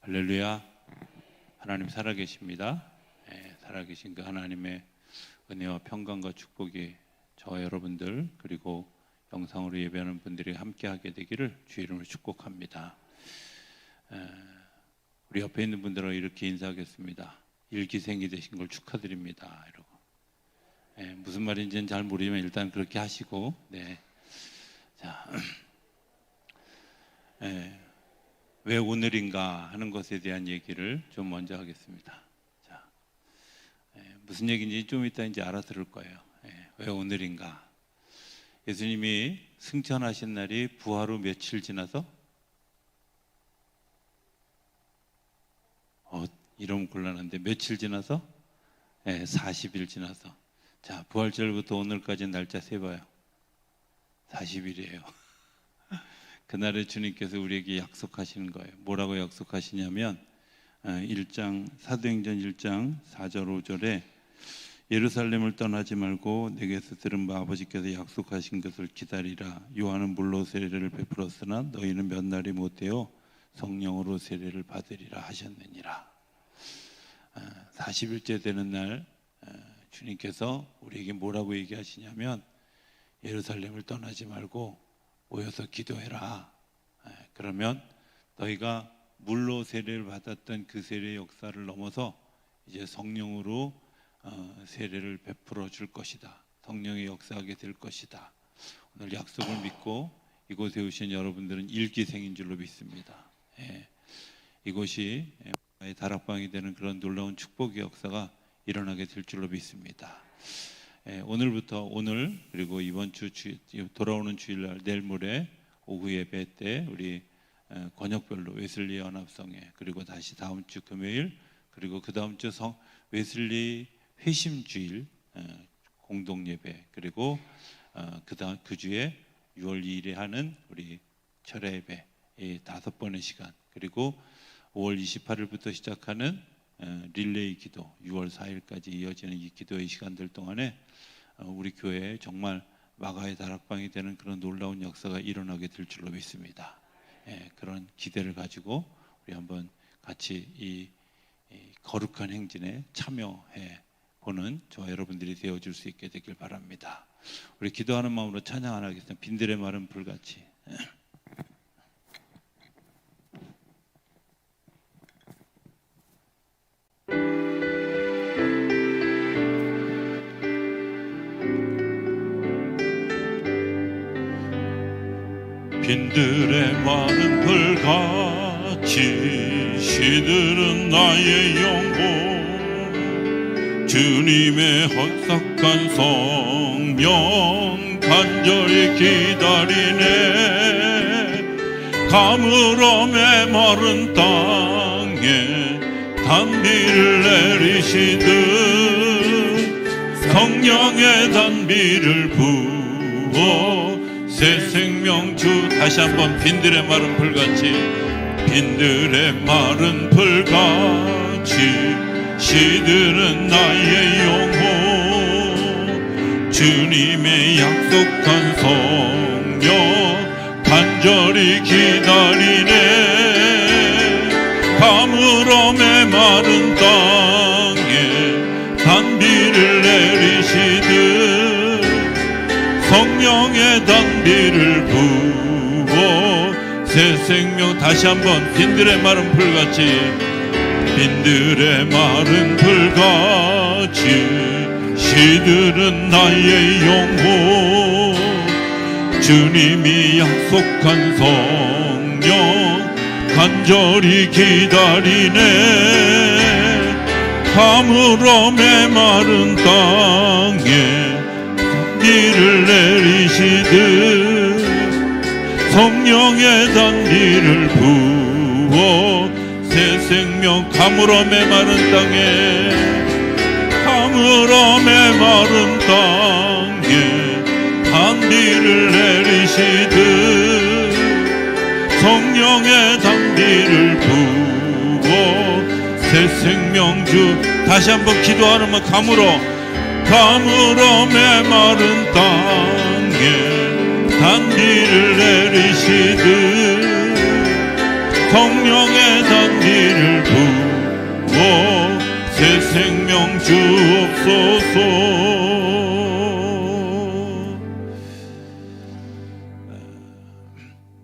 할렐루야. 하나님 살아계십니다. 살아계신 그 하나님의 은혜와 평강과 축복이 저와 여러분들 그리고 영상으로 예배하는 분들이 함께하게 되기를 주의 이름으로 축복합니다. 우리 옆에 있는 분들하고 이렇게 인사하겠습니다. 일기생이 되신 걸 축하드립니다. 이러고. 무슨 말인지는 잘 모르지만 일단 그렇게 하시고, 자, 왜 오늘인가 하는 것에 대한 얘기를 좀 먼저 하겠습니다. 자, 무슨 얘기인지 좀 이따 이제 알아들을 거예요. 왜 오늘인가? 예수님이 승천하신 날이 부활 후 며칠 지나서? 이러면 곤란한데 며칠 지나서? 40일 지나서. 자, 부활절부터 오늘까지 날짜 세봐요. 40일이에요. 그날에 주님께서 우리에게 약속하시는 거예요. 뭐라고 약속하시냐면 1장 사도행전 1장 4절 5절에 예루살렘을 떠나지 말고 내게서 들은 바 아버지께서 약속하신 것을 기다리라. 요한은 물로 세례를 베풀었으나 너희는 몇 날이 못되어 성령으로 세례를 받으리라 하셨느니라. 40일째 되는 날 주님께서 우리에게 뭐라고 얘기하시냐면 예루살렘을 떠나지 말고 모여서 기도해라. 그러면 너희가 물로 세례를 받았던 그 세례 역사를 넘어서 이제 성령으로 세례를 베풀어 줄 것이다. 성령이 역사하게 될 것이다. 오늘 약속을 믿고 이곳에 오신 여러분들은 일기생인 줄로 믿습니다. 이곳이 다락방이 되는 그런 놀라운 축복의 역사가 일어나게 될 줄로 믿습니다. 오늘부터 오늘 그리고 이번 주 돌아오는 주일날 내일 모레 오후 예배 때 우리 권역별로 웨슬리 연합성회 그리고 다시 다음 주 금요일 그리고 그 다음 주 웨슬리 회심주일 공동 예배 그리고 그 주에 6월 2일에 하는 우리 철야 예배 이 5번의 시간 그리고 5월 28일부터 시작하는 릴레이 기도 6월 4일까지 이어지는 이 기도의 시간들 동안에 우리 교회에 정말 마가의 다락방이 되는 그런 놀라운 역사가 일어나게 될 줄로 믿습니다. 그런 기대를 가지고 우리 한번 같이 이 거룩한 행진에 참여해 보는 저와 여러분들이 되어줄 수 있게 되길 바랍니다. 우리 기도하는 마음으로 찬양 하나 하겠습니다. 빈들의 마른 불같이. 빈들의 마른 불같이 시들은 나의 영혼 주님의 헌삭한 성령 간절히 기다리네 가물어 메마른 땅에 단비를 내리시듯 성령의 단비를 부어 새 생명 주 다시 한번 빈들의 마른 불같이 빈들의 마른 불같이 시드는 나의 영혼 주님의 약속한 성령 간절히 기다리네 가물어 메마른 땅에 단비를 내리시듯 성령의 단비를 부어 새 생명 다시 한번 빈들의 마른 불같이 빈들의 마른 불같이 시들은 나의 영혼 주님이 약속한 성령 간절히 기다리네 가물어 메마른 땅에 단비를 내리시듯 성령의 단비를 부어 새 생명 가물어 메마른 땅에 가물어 메마른 땅에 단비를 내리시듯 성령의 단비를 부어 새 생명 주 다시 한번 기도하는 것 가물어 메마른 땅에 단비를 내리시듯 성령의 단비 이를 부어 새 생명 주옵소서.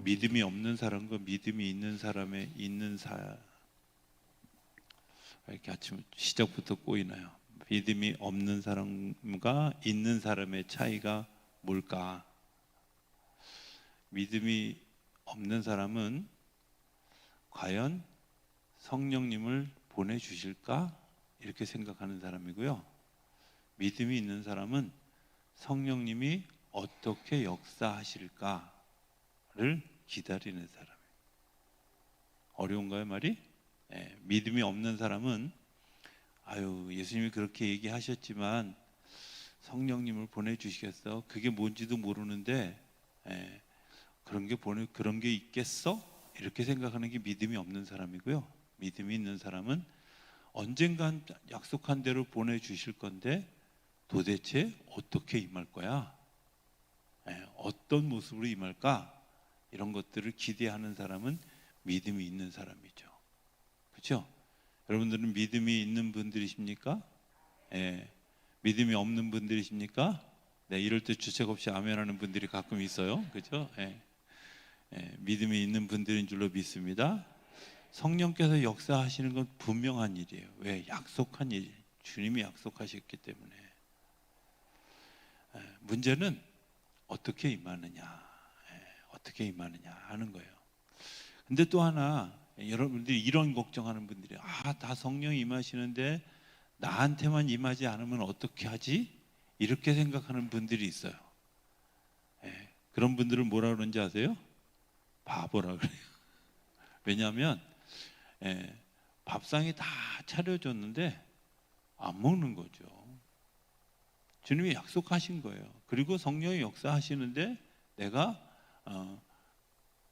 믿음이 없는 사람과 믿음이 있는 사람의 이렇게 아침 시작부터 꼬이나요? 믿음이 없는 사람과 있는 사람의 차이가 뭘까? 믿음이 없는 사람은 과연 성령님을 보내주실까? 이렇게 생각하는 사람이고요. 믿음이 있는 사람은 성령님이 어떻게 역사하실까를 기다리는 사람이에요. 어려운가요, 말이? 네, 믿음이 없는 사람은 예수님이 그렇게 얘기하셨지만 성령님을 보내주시겠어? 그게 뭔지도 모르는데 그런 게 있겠어? 이렇게 생각하는 게 믿음이 없는 사람이고요. 믿음이 있는 사람은 언젠간 약속한 대로 보내주실 건데 도대체 어떻게 임할 거야? 어떤 모습으로 임할까? 이런 것들을 기대하는 사람은 믿음이 있는 사람이죠. 그렇죠? 여러분들은 믿음이 있는 분들이십니까? 믿음이 없는 분들이십니까? 네, 이럴 때 주책 없이 아멘하는 분들이 가끔 있어요. 그렇죠? 믿음이 있는 분들인 줄로 믿습니다. 성령께서 역사하시는 건 분명한 일이에요. 왜? 약속한 일, 주님이 약속하셨기 때문에. 문제는 어떻게 임하느냐, 어떻게 임하느냐 하는 거예요. 근데 또 하나, 여러분들이 이런 걱정하는 분들이 다 성령이 임하시는데 나한테만 임하지 않으면 어떻게 하지? 이렇게 생각하는 분들이 있어요. 그런 분들은 뭐라 그러는지 아세요? 바보라 그래요. 왜냐하면 밥상이 다 차려졌는데 안 먹는 거죠. 주님이 약속하신 거예요. 그리고 성령이 역사하시는데 내가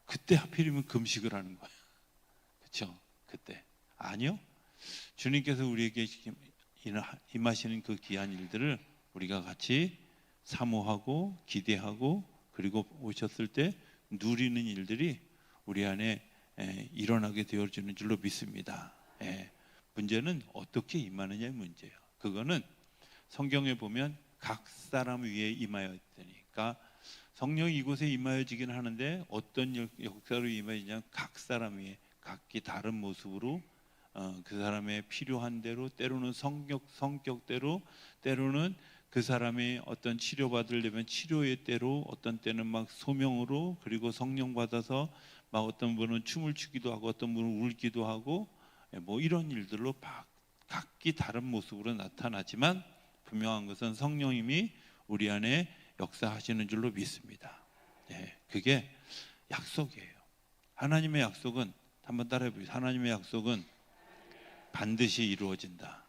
그때 하필이면 금식을 하는 거예요. 그렇죠? 그때 아니요. 주님께서 우리에게 임하시는 그 귀한 일들을 우리가 같이 사모하고 기대하고 그리고 오셨을 때 누리는 일들이 우리 안에 일어나게 되어지는 줄로 믿습니다. 문제는 어떻게 임하느냐의 문제예요. 그거는 성경에 보면 각 사람 위에 임하였으니까 성령이 이곳에 임하여지긴 하는데 어떤 역사로 임하여지냐, 각 사람 위에 각기 다른 모습으로 그 사람의 필요한 대로, 때로는 성격대로, 때로는 그 사람이 어떤 치료받으려면 치료의 때로, 어떤 때는 막 소명으로, 그리고 성령 받아서 막 어떤 분은 춤을 추기도 하고 어떤 분은 울기도 하고 뭐 이런 일들로 각기 다른 모습으로 나타나지만 분명한 것은 성령님이 우리 안에 역사하시는 줄로 믿습니다. 그게 약속이에요. 하나님의 약속은, 한번 따라해 보세요. 하나님의 약속은 반드시 이루어진다.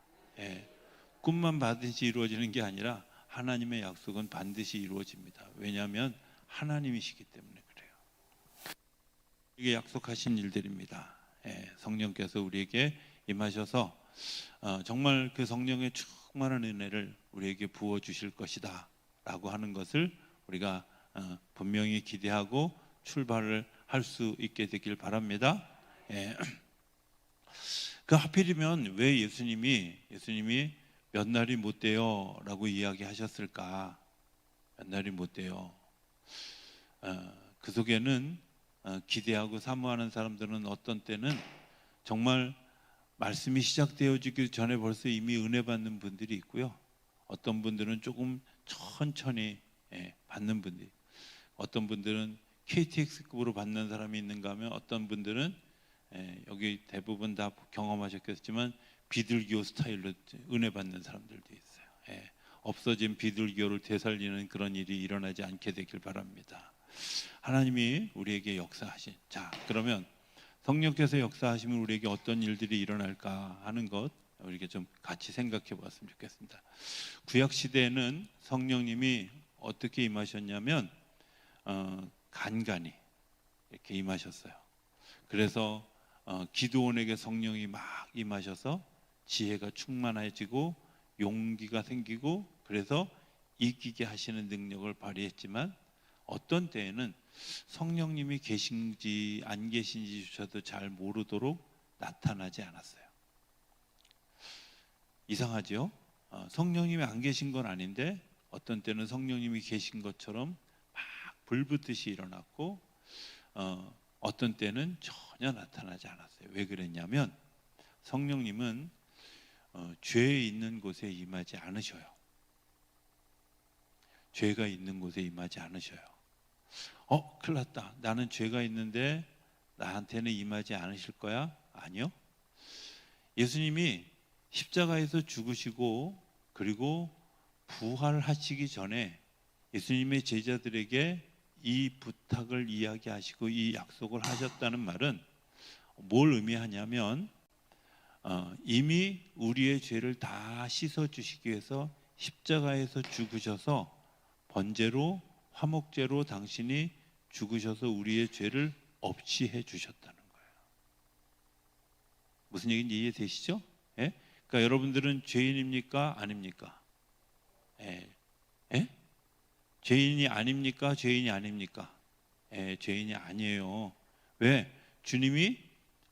꿈만 반드시 이루어지는 게 아니라 하나님의 약속은 반드시 이루어집니다. 왜냐하면 하나님이시기 때문에 그래요. 이게 약속하신 일들입니다. 성령께서 우리에게 임하셔서 정말 그 성령의 충만한 은혜를 우리에게 부어주실 것이다 라고 하는 것을 우리가 분명히 기대하고 출발을 할 수 있게 되길 바랍니다. 그 하필이면 왜 예수님이 몇 날이 못 돼요 라고 이야기하셨을까? 몇 날이 못 돼요. 그 속에는 기대하고 사모하는 사람들은 어떤 때는 정말 말씀이 시작되어지기 전에 벌써 이미 은혜 받는 분들이 있고요. 어떤 분들은 조금 천천히 받는 분들이, 어떤 분들은 KTX급으로 받는 사람이 있는가 하면 어떤 분들은 여기 대부분 다 경험하셨겠지만 비둘기호 스타일로 은혜 받는 사람들도 있어요. 없어진 비둘기호를 되살리는 그런 일이 일어나지 않게 되길 바랍니다. 하나님이 우리에게 역사하신, 자 그러면 성령께서 역사하시면 우리에게 어떤 일들이 일어날까 하는 것 우리에게 좀 같이 생각해 보았으면 좋겠습니다. 구약 시대에는 성령님이 어떻게 임하셨냐면 간간히 이렇게 임하셨어요. 그래서 기드온에게 성령이 막 임하셔서 지혜가 충만해지고 용기가 생기고 그래서 이기게 하시는 능력을 발휘했지만 어떤 때에는 성령님이 계신지 안 계신지조차도 잘 모르도록 나타나지 않았어요. 이상하죠? 성령님이 안 계신 건 아닌데 어떤 때는 성령님이 계신 것처럼 막 불붙듯이 일어났고 어떤 때는 전혀 나타나지 않았어요. 왜 그랬냐면 성령님은 죄에 있는 곳에 임하지 않으셔요. 죄가 있는 곳에 임하지 않으셔요. 큰일 났다. 나는 죄가 있는데 나한테는 임하지 않으실 거야? 아니요. 예수님이 십자가에서 죽으시고 그리고 부활하시기 전에 예수님의 제자들에게 이 부탁을 이야기하시고 이 약속을 하셨다는 말은 뭘 의미하냐면 이미 우리의 죄를 다 씻어주시기 위해서 십자가에서 죽으셔서 번제로 화목제로 당신이 죽으셔서 우리의 죄를 없이 해주셨다는 거예요. 무슨 얘기인지 이해되시죠? 예? 그러니까 여러분들은 죄인입니까? 아닙니까? 예. 예? 죄인이 아닙니까? 죄인이 아닙니까? 예, 죄인이 아니에요. 왜? 주님이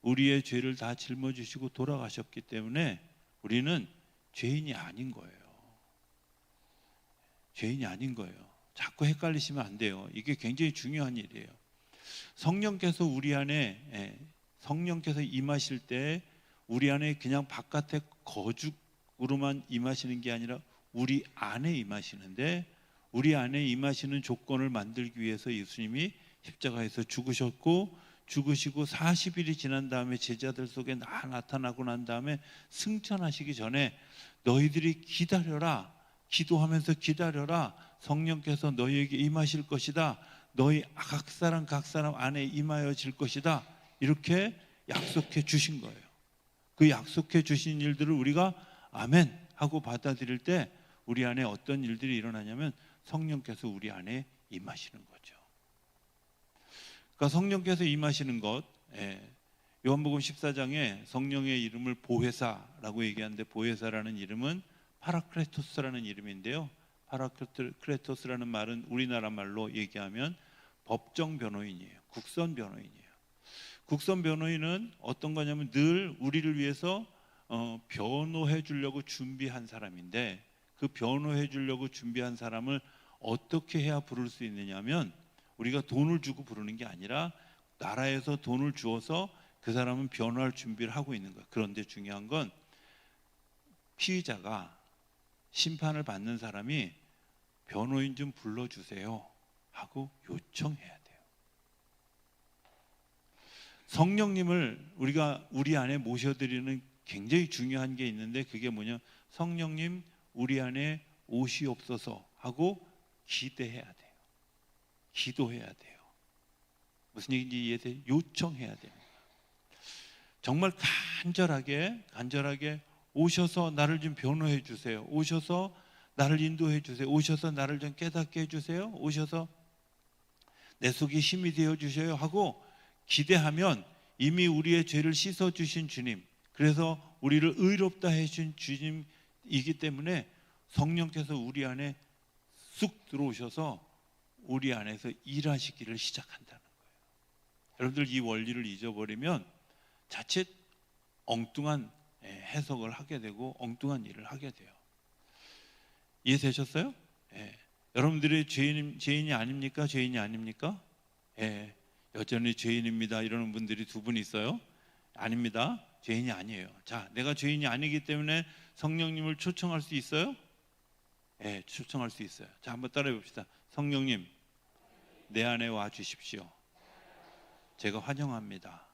우리의 죄를 다 짊어지시고 돌아가셨기 때문에 우리는 죄인이 아닌 거예요. 죄인이 아닌 거예요. 자꾸 헷갈리시면 안 돼요. 이게 굉장히 중요한 일이에요. 성령께서 우리 안에 성령께서 임하실 때 우리 안에 그냥 바깥에 거죽으로만 임하시는 게 아니라 우리 안에 임하시는데 우리 안에 임하시는 조건을 만들기 위해서 예수님이 십자가에서 죽으셨고 죽으시고 40일이 지난 다음에 제자들 속에 나타나고 난 다음에 승천하시기 전에 너희들이 기다려라, 기도하면서 기다려라, 성령께서 너희에게 임하실 것이다, 너희 각 사람 안에 임하여질 것이다, 이렇게 약속해 주신 거예요. 그 약속해 주신 일들을 우리가 아멘 하고 받아들일 때 우리 안에 어떤 일들이 일어나냐면 성령께서 우리 안에 임하시는 거죠. 그러니까 성령께서 임하시는 것, 요한복음 14장에 성령의 이름을 보혜사라고 얘기하는데 보혜사라는 이름은 파라클레토스라는 이름인데요. 파라클레토스라는 말은 우리나라 말로 얘기하면 법정 변호인이에요. 국선 변호인이에요. 국선 변호인은 어떤 거냐면 늘 우리를 위해서 변호해 주려고 준비한 사람인데 그 변호해 주려고 준비한 사람을 어떻게 해야 부를 수 있느냐면 우리가 돈을 주고 부르는 게 아니라 나라에서 돈을 주어서 그 사람은 변호할 준비를 하고 있는 거예요. 그런데 중요한 건 피의자가 심판을 받는 사람이 변호인 좀 불러주세요 하고 요청해야 돼요. 성령님을 우리가 우리 안에 모셔드리는 굉장히 중요한 게 있는데 그게 뭐냐, 성령님 우리 안에 오시옵소서 하고 기대해야 돼요. 기도해야 돼요. 무슨 얘기인지 이해돼요? 요청해야 돼요. 정말 간절하게 오셔서 나를 좀 변호해 주세요. 오셔서 나를 인도해 주세요. 오셔서 나를 좀 깨닫게 해주세요. 오셔서 내 속에 힘이 되어 주셔요 하고 기대하면 이미 우리의 죄를 씻어 주신 주님, 그래서 우리를 의롭다 해주신 주님이기 때문에 성령께서 우리 안에 쑥 들어오셔서 우리 안에서 일하시기를 시작한다는 거예요. 여러분들 이 원리를 잊어버리면 자칫 엉뚱한 해석을 하게 되고 엉뚱한 일을 하게 돼요. 이해되셨어요? 여러분들이 죄인이 아닙니까? 죄인이 아닙니까? 여전히 죄인입니다 이러는 분들이 두 분 있어요. 아닙니다. 죄인이 아니에요. 자, 내가 죄인이 아니기 때문에 성령님을 초청할 수 있어요? 초청할 수 있어요. 자, 한번 따라해 봅시다. 성령님, 내 안에 와 주십시오. 제가 환영합니다.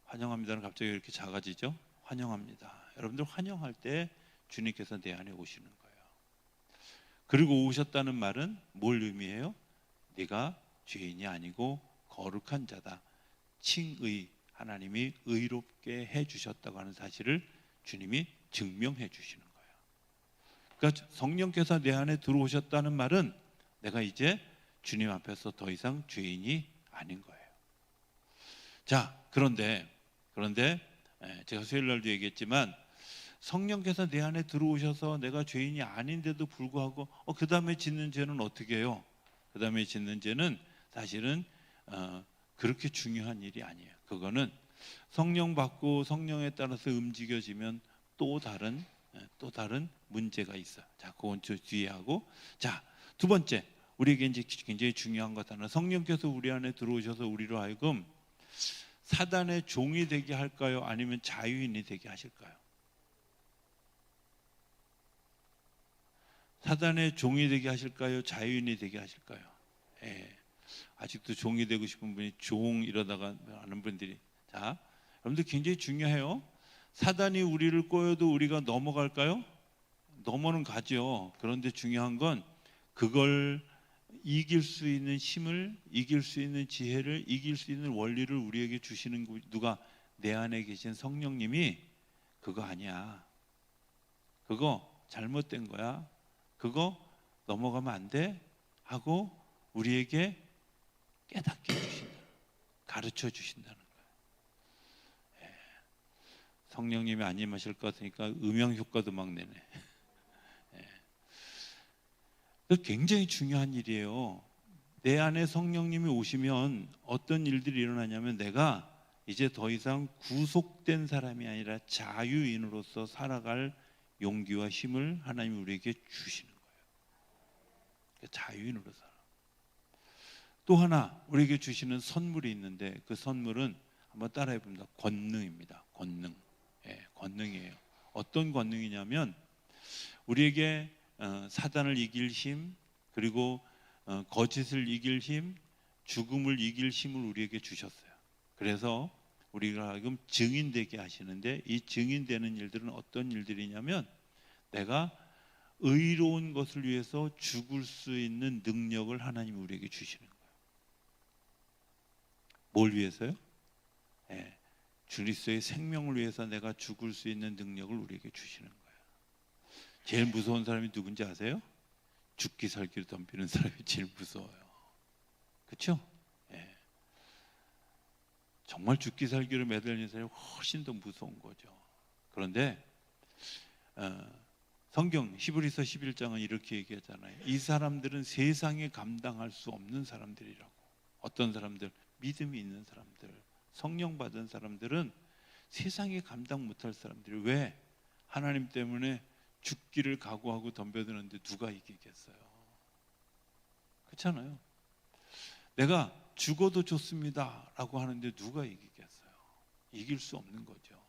환영합니다는 갑자기 이렇게 작아지죠? 환영합니다. 여러분들 환영할 때 주님께서 내 안에 오시는 거예요. 그리고 오셨다는 말은 뭘 의미해요? 네가 죄인이 아니고 거룩한 자다. 칭의, 하나님이 의롭게 해주셨다고 하는 사실을 주님이 증명해 주시는 거예요. 그러니까 성령께서 내 안에 들어오셨다는 말은 내가 이제 주님 앞에서 더 이상 죄인이 아닌 거예요. 자, 그런데 제가 수요일날도 얘기했지만 성령께서 내 안에 들어오셔서 내가 죄인이 아닌데도 불구하고 그 다음에 짓는 죄는 어떻게 해요? 그 다음에 짓는 죄는 사실은 그렇게 중요한 일이 아니에요. 그거는 성령 받고 성령에 따라서 움직여지면 또 다른 문제가 있어요. 자, 그건 저 뒤에 하고, 자, 두 번째, 우리에게 이제 굉장히 중요한 것 하나, 성령께서 우리 안에 들어오셔서 우리로 하여금 사단의 종이 되게 할까요? 아니면 자유인이 되게 하실까요? 사단의 종이 되게 하실까요? 자유인이 되게 하실까요? 예. 아직도 종이 되고 싶은 분이 종 이러다가 하는 분들이, 자, 여러분들 굉장히 중요해요. 사단이 우리를 꼬여도 우리가 넘어갈까요? 넘어는 가죠. 그런데 중요한 건 그걸 이길 수 있는 힘을, 이길 수 있는 지혜를, 이길 수 있는 원리를 우리에게 주시는 누가? 내 안에 계신 성령님이 그거 아니야, 그거 잘못된 거야, 그거 넘어가면 안 돼 하고 우리에게 깨닫게 해주신다, 가르쳐 주신다는 거예요. 성령님이 안 임하실 것 같으니까 음향 효과도 막 내네. 굉장히 중요한 일이에요. 내 안에 성령님이 오시면 어떤 일들이 일어나냐면, 내가 이제 더 이상 구속된 사람이 아니라 자유인으로서 살아갈 용기와 힘을 하나님이 우리에게 주시는 거예요. 그러니까 자유인으로 살아. 또 하나 우리에게 주시는 선물이 있는데, 그 선물은 한번 따라해 봅니다. 권능입니다. 권능. 권능이에요. 어떤 권능이냐면, 우리에게 사단을 이길 힘, 그리고 거짓을 이길 힘, 죽음을 이길 힘을 우리에게 주셨어요. 그래서 우리가 하여금 증인되게 하시는데, 이 증인되는 일들은 어떤 일들이냐면, 내가 의로운 것을 위해서 죽을 수 있는 능력을 하나님이 우리에게 주시는 거예요. 뭘 위해서요? 그리스도의 생명을 위해서 내가 죽을 수 있는 능력을 우리에게 주시는 거예요. 제일 무서운 사람이 누군지 아세요? 죽기 살기로 덤비는 사람이 제일 무서워요. 그렇죠? 정말 죽기 살기로 매달리는 사람이 훨씬 더 무서운 거죠. 그런데 성경 히브리서 11장은 이렇게 얘기하잖아요. 이 사람들은 세상에 감당할 수 없는 사람들이라고. 어떤 사람들? 믿음이 있는 사람들, 성령 받은 사람들은 세상에 감당 못할 사람들이. 왜? 하나님 때문에 죽기를 각오하고 덤벼드는데 누가 이기겠어요? 그렇잖아요. 내가 죽어도 좋습니다 라고 하는데 누가 이기겠어요? 이길 수 없는 거죠.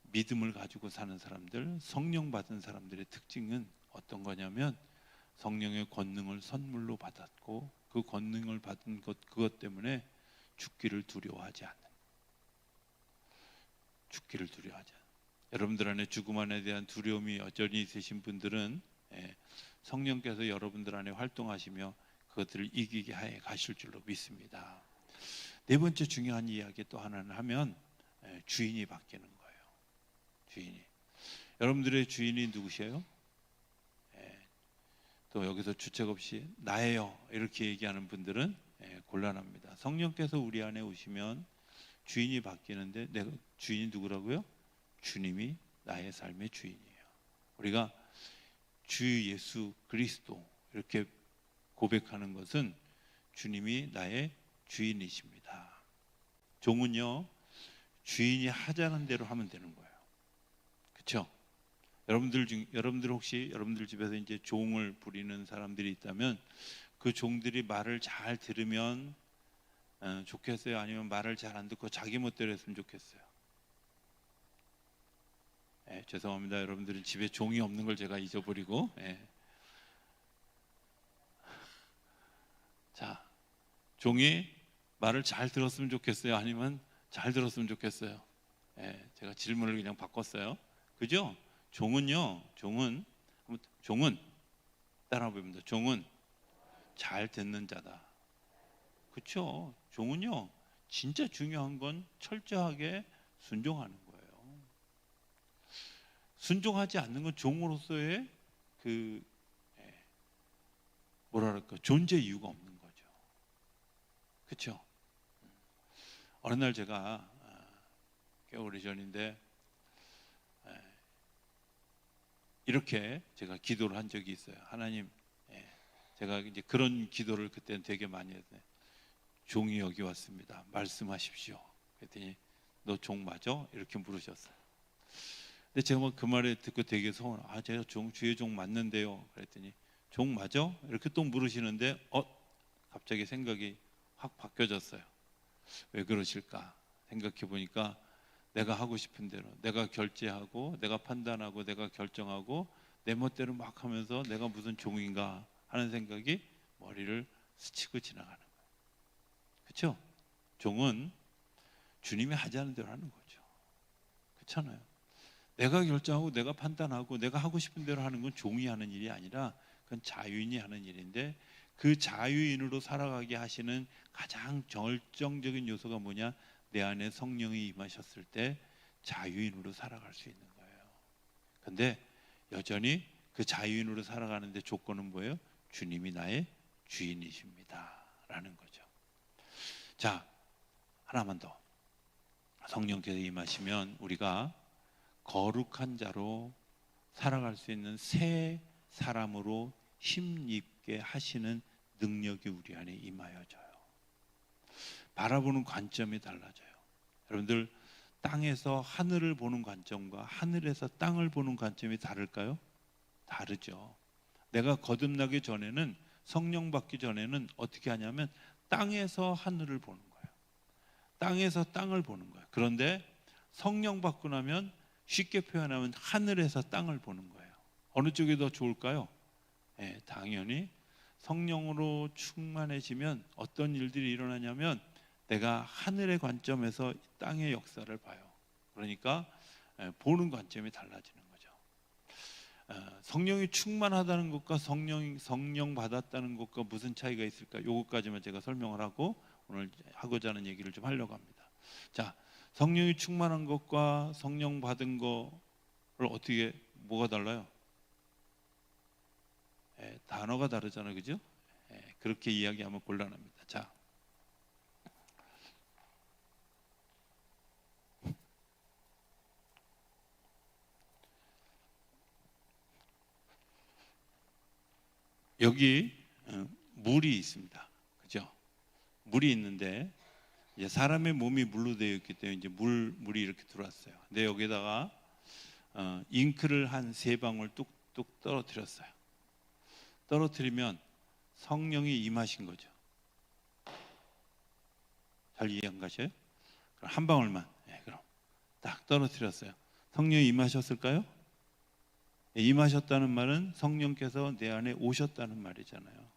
믿음을 가지고 사는 사람들, 성령 받은 사람들의 특징은 어떤 거냐면, 성령의 권능을 선물로 받았고, 그 권능을 받은 그것 때문에 죽기를 두려워하지 않는. 죽기를 두려워하지 않는. 여러분들 안에 죽음 안에 대한 두려움이 여전히 있으신 분들은 성령께서 여러분들 안에 활동하시며 그것들을 이기게 해 가실 줄로 믿습니다. 네 번째 중요한 이야기 또 하나는 하면, 주인이 바뀌는 거예요. 주인이. 여러분들의 주인이 누구세요? 또 여기서 주책 없이 나예요 이렇게 얘기하는 분들은 곤란합니다. 성령께서 우리 안에 오시면 주인이 바뀌는데, 내가 주인이 누구라고요? 주님이 나의 삶의 주인이에요. 우리가 주 예수 그리스도 이렇게 고백하는 것은 주님이 나의 주인이십니다. 종은요, 주인이 하자는 대로 하면 되는 거예요. 그렇죠? 여러분들 혹시 여러분들 집에서 이제 종을 부리는 사람들이 있다면, 그 종들이 말을 잘 들으면 좋겠어요? 아니면 말을 잘 안 듣고 자기 멋대로 했으면 좋겠어요? 죄송합니다. 여러분들은 집에 종이 없는 걸 제가 잊어버리고. 자, 종이 말을 잘 들었으면 좋겠어요? 아니면 잘 들었으면 좋겠어요? 제가 질문을 그냥 바꿨어요. 그죠? 종은 따라 봅니다. 종은 잘 듣는 자다. 그렇죠? 종은요, 진짜 중요한 건 철저하게 순종하는 거예요. 순종하지 않는 건 종으로서의 존재 이유가 없는 거죠. 그렇죠? 어느 날 제가 꽤 오래전인데 이렇게 제가 기도를 한 적이 있어요. 하나님, 제가 이제 그런 기도를 그때는 되게 많이 했어요. 종이 여기 왔습니다. 말씀하십시오. 그랬더니 너 종 맞아? 이렇게 물으셨어요. 근데 제가 그 말에 듣고 되게 제가 주의 종 맞는데요. 그랬더니 종 맞아? 이렇게 또 물으시는데 갑자기 생각이 확 바뀌어졌어요. 왜 그러실까 생각해 보니까 내가 하고 싶은 대로 내가 결제하고 내가 판단하고 내가 결정하고 내 멋대로 막 하면서 내가 무슨 종인가 하는 생각이 머리를 스치고 지나가는 거예요. 그렇죠? 종은 주님이 하자는 대로 하는 거죠. 그렇잖아요. 내가 결정하고 내가 판단하고 내가 하고 싶은 대로 하는 건 종이 하는 일이 아니라 그건 자유인이 하는 일인데, 그 자유인으로 살아가게 하시는 가장 결정적인 요소가 뭐냐? 내 안에 성령이 임하셨을 때 자유인으로 살아갈 수 있는 거예요. 근데 여전히 그 자유인으로 살아가는데 조건은 뭐예요? 주님이 나의 주인이십니다 라는 거죠. 자, 하나만 더. 성령께서 임하시면 우리가 거룩한 자로 살아갈 수 있는 새 사람으로 힘입게 하시는 능력이 우리 안에 임하여져요. 바라보는 관점이 달라져요. 여러분들, 땅에서 하늘을 보는 관점과 하늘에서 땅을 보는 관점이 다를까요? 다르죠. 내가 거듭나기 전에는, 성령 받기 전에는 어떻게 하냐면 땅에서 하늘을 보는 거예요. 땅에서 땅을 보는 거예요. 그런데 성령 받고 나면 쉽게 표현하면 하늘에서 땅을 보는 거예요. 어느 쪽이 더 좋을까요? 당연히 성령으로 충만해지면 어떤 일들이 일어나냐면 내가 하늘의 관점에서 땅의 역사를 봐요. 그러니까 보는 관점이 달라지는 거죠. 성령이 충만하다는 것과 성령 받았다는 것과 무슨 차이가 있을까? 이것까지만 제가 설명을 하고 오늘 하고자 하는 얘기를 좀 하려고 합니다. 자, 성령이 충만한 것과 성령 받은 거를 뭐가 달라요? 단어가 다르잖아요, 그죠? 그렇게 이야기하면 곤란합니다. 자, 여기 물이 있습니다, 그죠? 물이 있는데 이제 사람의 몸이 물로 되어 있기 때문에 이제 물이 이렇게 들어왔어요. 근데 여기다가 잉크를 한 3방울 뚝뚝 떨어뜨렸어요. 떨어뜨리면 성령이 임하신 거죠. 잘 이해 안 가셔요? 그럼 한 방울만, 그럼 딱 떨어뜨렸어요. 성령이 임하셨을까요? 임하셨다는 말은 성령께서 내 안에 오셨다는 말이잖아요.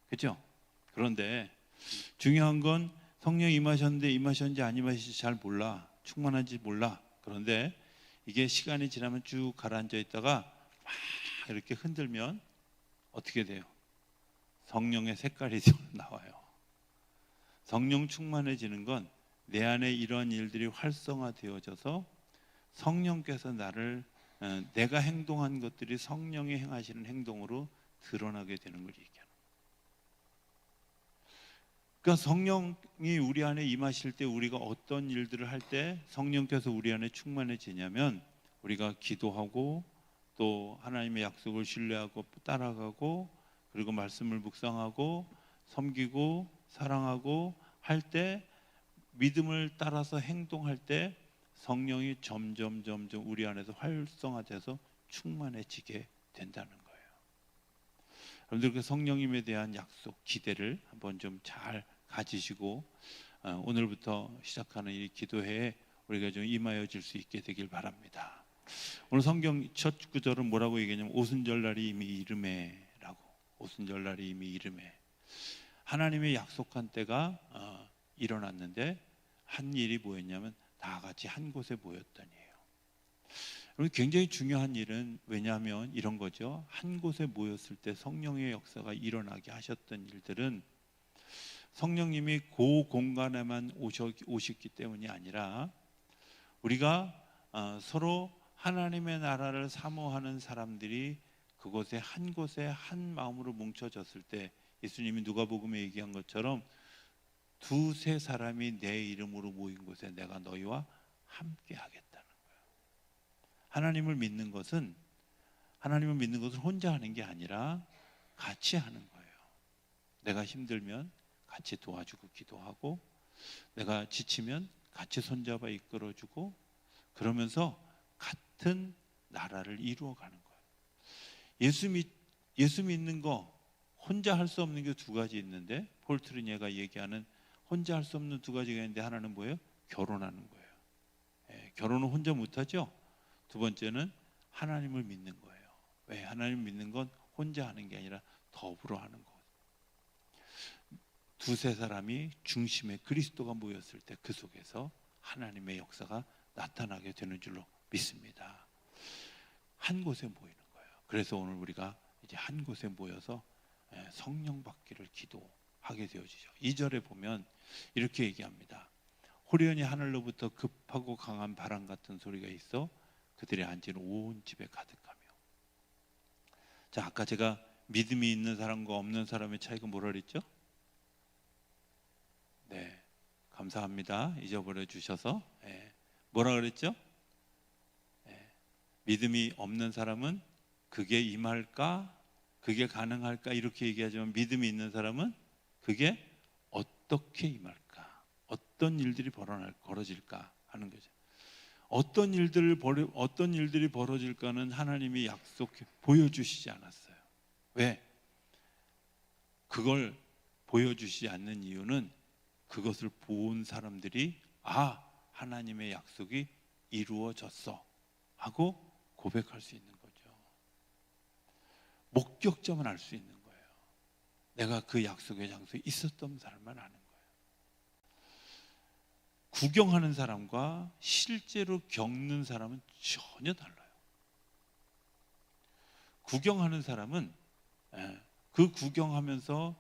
그렇죠? 그런데 중요한 건 성령이 임하셨는데 임하셨는지 안 임하셨는지 잘 몰라. 충만한지 몰라. 그런데 이게 시간이 지나면 쭉 가라앉아 있다가 막 이렇게 흔들면 어떻게 돼요? 성령의 색깔이 나와요. 성령 충만해지는 건 내 안에 이러한 일들이 활성화되어져서 성령께서 내가 행동한 것들이 성령이 행하시는 행동으로 드러나게 되는 걸 얘기하는 거예요. 그러니까 성령이 우리 안에 임하실 때 우리가 어떤 일들을 할 때 성령께서 우리 안에 충만해지냐면 우리가 기도하고 또 하나님의 약속을 신뢰하고 따라가고 그리고 말씀을 묵상하고 섬기고 사랑하고 할 때, 믿음을 따라서 행동할 때 성령이 점점 우리 안에서 활성화돼서 충만해지게 된다는 거예요. 여러분들, 그 성령님에 대한 약속, 기대를 한번 좀 잘 가지시고 오늘부터 시작하는 이 기도회에 우리가 좀 임하여질 수 있게 되길 바랍니다. 오늘 성경 첫 구절은 뭐라고 얘기하냐면 오순절날이 이미 이르매라고. 오순절날이 이미 이르매. 하나님의 약속한 때가 일어났는데 한 일이 뭐였냐면 다 같이 한 곳에 모였다니에요. 굉장히 중요한 일은, 왜냐하면 이런 거죠. 한 곳에 모였을 때 성령의 역사가 일어나게 하셨던 일들은 성령님이 그 공간에만 오셨기 때문이 아니라 우리가 서로 하나님의 나라를 사모하는 사람들이 그곳에 한 곳에 한 마음으로 뭉쳐졌을 때, 예수님이 누가복음에 얘기한 것처럼 두세 사람이 내 이름으로 모인 곳에 내가 너희와 함께 하겠다는 거예요. 하나님을 믿는 것은 혼자 하는 게 아니라 같이 하는 거예요. 내가 힘들면 같이 도와주고 기도하고, 내가 지치면 같이 손잡아 이끌어주고 그러면서 같은 나라를 이루어가는 거예요. 예수 믿는 거 혼자 할 수 없는 게 두 가지 있는데, 폴 트리니에가 얘기하는 혼자 할 수 없는 두 가지가 있는데, 하나는 뭐예요? 결혼하는 거예요. 결혼은 혼자 못하죠. 두 번째는 하나님을 믿는 거예요. 왜? 하나님 믿는 건 혼자 하는 게 아니라 더불어 하는 거예요. 두세 사람이 중심에 그리스도가 모였을 때 그 속에서 하나님의 역사가 나타나게 되는 줄로 믿습니다. 한 곳에 모이는 거예요. 그래서 오늘 우리가 이제 한 곳에 모여서 성령 받기를 기도하게 되어지죠. 2절에 보면 이렇게 얘기합니다. 호련히 하늘로부터 급하고 강한 바람 같은 소리가 있어 그들의 앉은 온 집에 가득하며. 자, 아까 제가 믿음이 있는 사람과 없는 사람의 차이가 뭐라 그랬죠? 네, 감사합니다. 잊어버려 주셔서. 뭐라 그랬죠? 믿음이 없는 사람은 그게 임할까? 그게 가능할까? 이렇게 얘기하지만 믿음이 있는 사람은 그게 어떻게 임할까? 어떤 일들이 벌어질까 하는 거죠. 어떤 일들이 벌어질까는 하나님이 약속해 보여주시지 않았어요. 왜? 그걸 보여주시지 않는 이유는 그것을 본 사람들이 하나님의 약속이 이루어졌어 하고 고백할 수 있는 거죠. 목격자만 알 수 있는 거예요. 내가 그 약속의 장소에 있었던 사람만 아는 거예요. 구경하는 사람과 실제로 겪는 사람은 전혀 달라요. 구경하는 사람은 그 구경하면서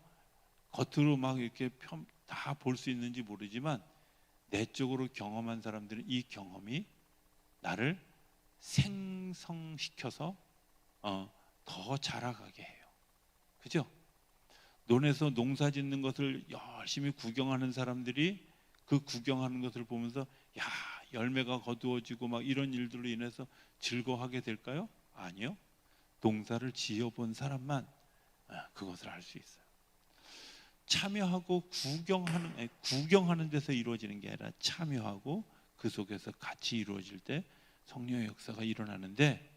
겉으로 막 이렇게 다 볼 수 있는지 모르지만 내적으로 경험한 사람들은 이 경험이 나를 생성시켜서 더 자라가게 해요. 그죠? 논에서 농사 짓는 것을 열심히 구경하는 사람들이 그 구경하는 것을 보면서 열매가 거두어지고 막 이런 일들로 인해서 즐거워하게 될까요? 아니요. 농사를 지어본 사람만 그것을 알 수 있어요. 참여하고 구경하는 데서 이루어지는 게 아니라 참여하고 그 속에서 같이 이루어질 때 성령의 역사가 일어나는데,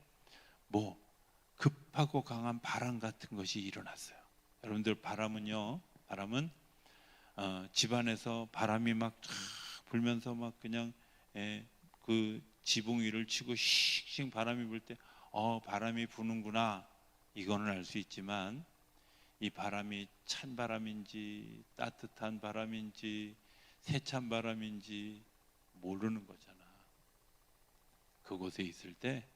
급하고 강한 바람 같은 것이 일어났어요. 여러분들, 바람은 집안에서 바람이 막 불면서 막 그냥 그 지붕 위를 치고 씩씩 바람이 불 때 바람이 부는구나, 이거는 알 수 있지만 이 바람이 찬 바람인지 따뜻한 바람인지 세찬 바람인지 모르는 거잖아. 그곳에 있을 때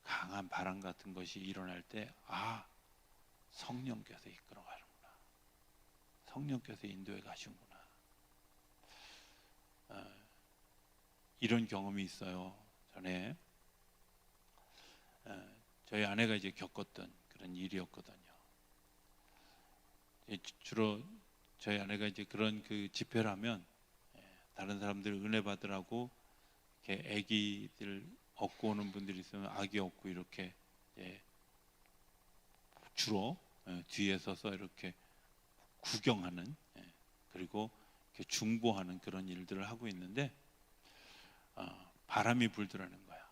강한 바람 같은 것이 일어날 때 성령께서 이끌어 가는구나, 성령께서 인도해 가시는구나. 이런 경험이 있어요. 전에 저희 아내가 이제 겪었던 그런 일이었거든요. 주로 저희 아내가 이제 그런 그 집회를 하면 다른 사람들 은혜 받으라고 이렇게 아기들 얻고 오는 분들이 있으면 아기 얻고 이렇게 주로 뒤에 서서 이렇게 구경하는, 그리고 이렇게 중보하는 그런 일들을 하고 있는데 바람이 불더라는 거야.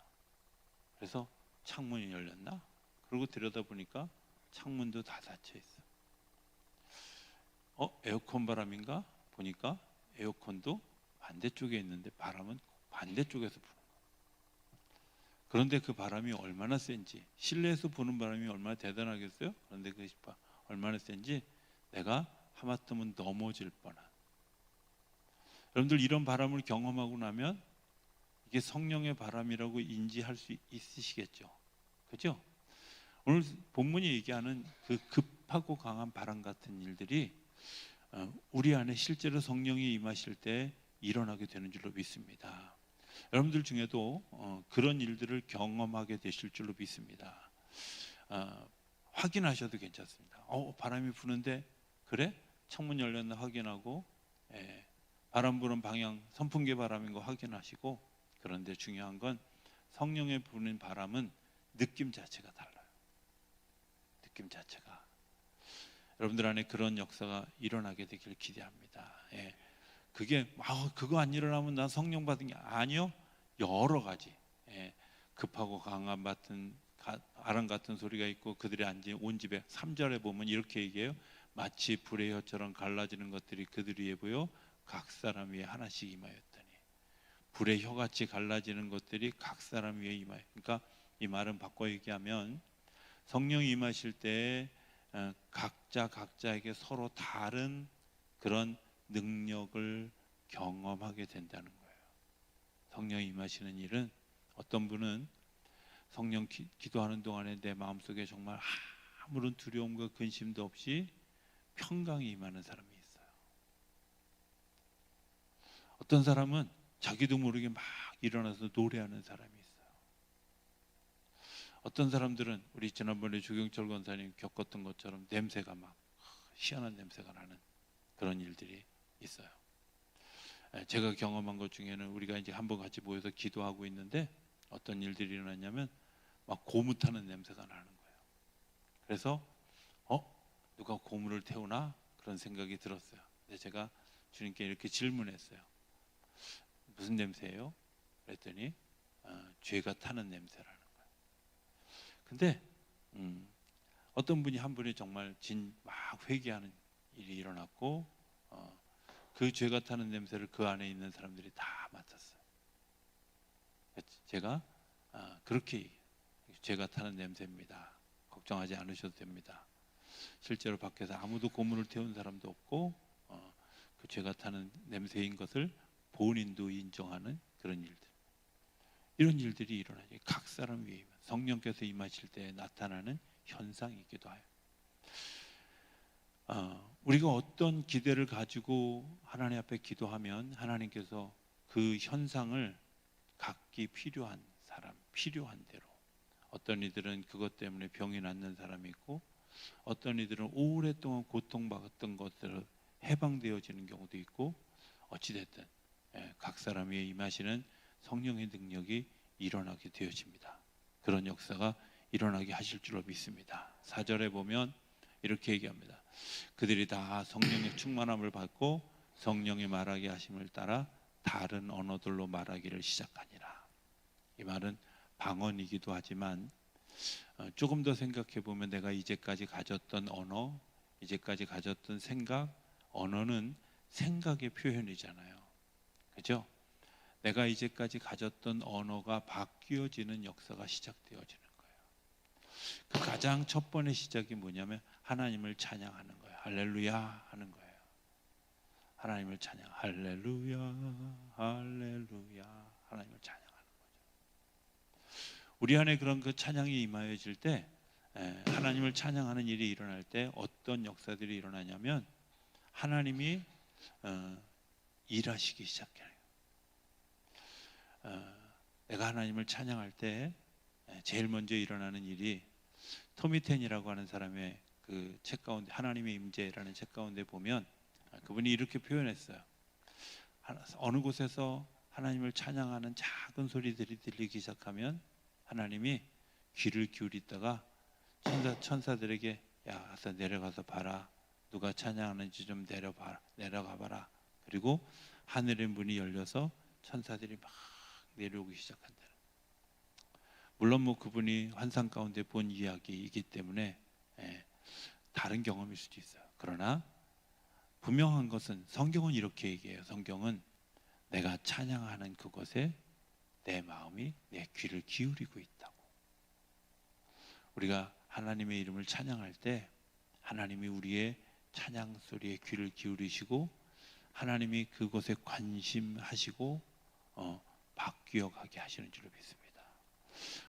그래서 창문이 열렸나? 그러고 들여다보니까 창문도 다 닫혀 있어. 에어컨 바람인가? 보니까 에어컨도 반대쪽에 있는데 바람은 반대쪽에서 부는 거야. 그런데 그 바람이 얼마나 센지, 실내에서 부는 바람이 얼마나 대단하겠어요? 그런데 그 얼마나 센지 내가 하마터면 넘어질 뻔한. 여러분들, 이런 바람을 경험하고 나면 이게 성령의 바람이라고 인지할 수 있으시겠죠? 그죠? 오늘 본문이 얘기하는 그 급하고 강한 바람 같은 일들이 우리 안에 실제로 성령이 임하실 때 일어나게 되는 줄로 믿습니다. 여러분들 중에도 그런 일들을 경험하게 되실 줄로 믿습니다. 확인하셔도 괜찮습니다. 바람이 부는데, 그래? 창문 열렸나 확인하고, 바람 부는 방향 선풍기 바람인 거 확인하시고. 그런데 중요한 건 성령의 부는 바람은 느낌 자체가 달라요. 느낌 자체가. 여러분들 안에 그런 역사가 일어나게 되길 기대합니다. 그게 그거 안 일어나면 난 성령 받은 게 아니요. 여러 가지 급하고 강한 같은 아랑 같은 소리가 있고 그들이 앉은 온 집에 3절에 보면 이렇게 얘기해요. 마치 불의 혀처럼 갈라지는 것들이 그들 위에 보여 각 사람 위에 하나씩 임하였더니 불의 혀같이 갈라지는 것들이 각 사람 위에 임하여. 그러니까 이 말은 바꿔 얘기하면 성령이 임하실 때 각자에게 서로 다른 그런 능력을 경험하게 된다는 거예요. 성령이 임하시는 일은 어떤 분은 성령 기도하는 동안에 내 마음속에 정말 아무런 두려움과 근심도 없이 평강이 임하는 사람이 있어요. 어떤 사람은 자기도 모르게 막 일어나서 노래하는 사람이 있어요. 어떤 사람들은 우리 지난번에 조경철 권사님 겪었던 것처럼 냄새가 막 희한한 냄새가 나는 그런 일들이 있어요. 제가 경험한 것 중에는 우리가 이제 한번 같이 모여서 기도하고 있는데 어떤 일들이 일어났냐면 막 고무 타는 냄새가 나는 거예요. 그래서 누가 고무를 태우나 그런 생각이 들었어요. 근데 제가 주님께 이렇게 질문했어요. 무슨 냄새예요? 그랬더니 죄가 타는 냄새라는 거예요. 근데 어떤 분이 한 분이 정말 막 회개하는 일이 일어났고 그 죄가 타는 냄새를 그 안에 있는 사람들이 다 맡았어요. 제가 그렇게 죄가 타는 냄새입니다. 걱정하지 않으셔도 됩니다. 실제로 밖에서 아무도 고문을 태운 사람도 없고 그 죄가 타는 냄새인 것을 본인도 인정하는 그런 일들. 이런 일들이 일어나죠. 각 사람 위에 성령께서 임하실 때 나타나는 현상이기도 해요. 우리가 어떤 기대를 가지고 하나님 앞에 기도하면 하나님께서 그 현상을 각기 필요한 사람, 필요한 대로. 어떤 이들은 그것 때문에 병이 낫는 사람이 있고 어떤 이들은 오랫동안 고통받았던 것들을 해방되어지는 경우도 있고 어찌됐든 각 사람 위에 임하시는 성령의 능력이 일어나게 되어집니다. 그런 역사가 일어나게 하실 줄로 믿습니다. 4절에 보면 이렇게 얘기합니다. 그들이 다 성령의 충만함을 받고 성령의 말하게 하심을 따라 다른 언어들로 말하기를 시작하니라. 이 말은 방언이기도 하지만 조금 더 생각해 보면 내가 이제까지 가졌던 언어, 이제까지 가졌던 생각, 언어는 생각의 표현이잖아요. 그죠? 내가 이제까지 가졌던 언어가 바뀌어지는 역사가 시작되어지는 거예요. 그 가장 첫 번의 시작이 뭐냐면 하나님을 찬양하는 거예요. 할렐루야 하는 거예요. 하나님을 찬양, 할렐루야, 할렐루야, 하나님을 찬양하는 거죠. 우리 안에 그런 그 찬양이 임하여질 때, 하나님을 찬양하는 일이 일어날 때 어떤 역사들이 일어나냐면 하나님이 일하시기 시작해요. 내가 하나님을 찬양할 때 제일 먼저 일어나는 일이 토미텐이라고 하는 사람의 그 책 가운데 하나님의 임재라는 책 가운데 보면 그분이 이렇게 표현했어요. 어느 곳에서 하나님을 찬양하는 작은 소리들이 들리기 시작하면 하나님이 귀를 기울이다가 천사들에게 야, 가서 내려가서 봐라. 누가 찬양하는지 좀 내려가 봐라. 그리고 하늘의 문이 열려서 천사들이 막 내려오기 시작한다. 물론 뭐 그분이 환상 가운데 본 이야기이기 때문에 다른 경험일 수도 있어요. 그러나 분명한 것은 성경은 이렇게 얘기해요. 성경은 내가 찬양하는 그곳에 내 마음이 내 귀를 기울이고 있다고. 우리가 하나님의 이름을 찬양할 때 하나님이 우리의 찬양 소리에 귀를 기울이시고 하나님이 그곳에 관심하시고 바뀌어 가게 하시는 줄로 믿습니다.